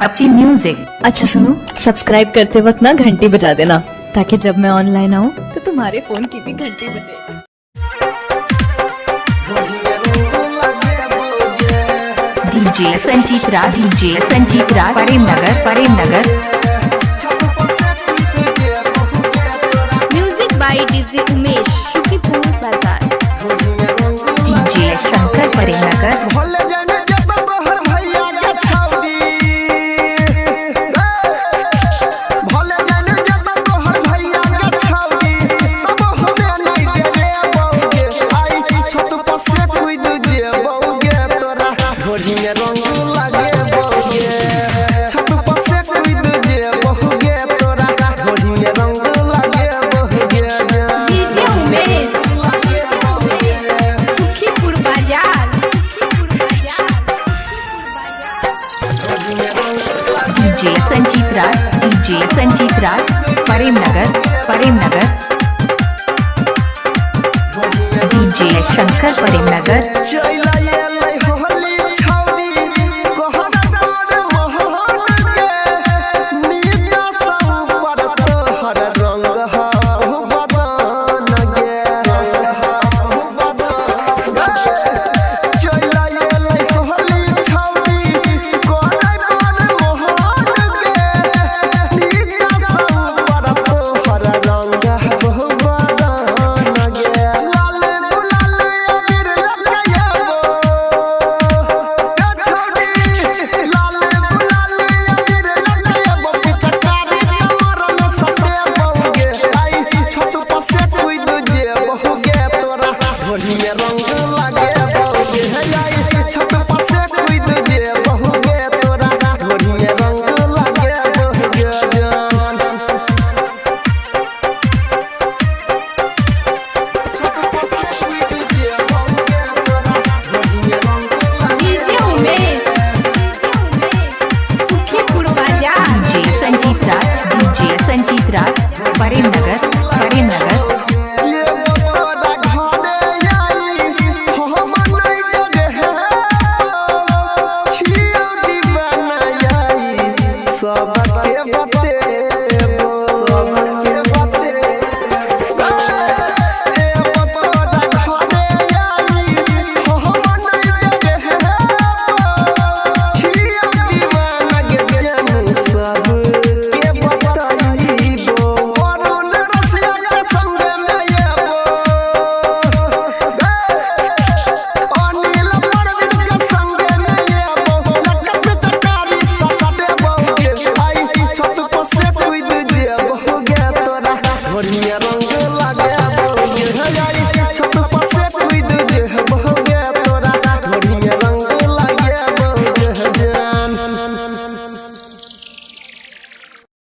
अच्छी म्यूजिक। अच्छा सुनो, सब्सक्राइब करते वक्त ना घंटी बजा देना ताकि जब मैं ऑनलाइन आऊँ तो तुम्हारे फोन की भी घंटी बजे। DJ Sanjeet Raj, Prem Nagar. Music by DJ Umesh, Shukipur Bazar. DJ Shankar Prem Nagar. DJ Sanjeet Raj, Prem नगर। डीजे शंकर प्रेम नगर। संजीत राज, प्रेम नगर। Yeah.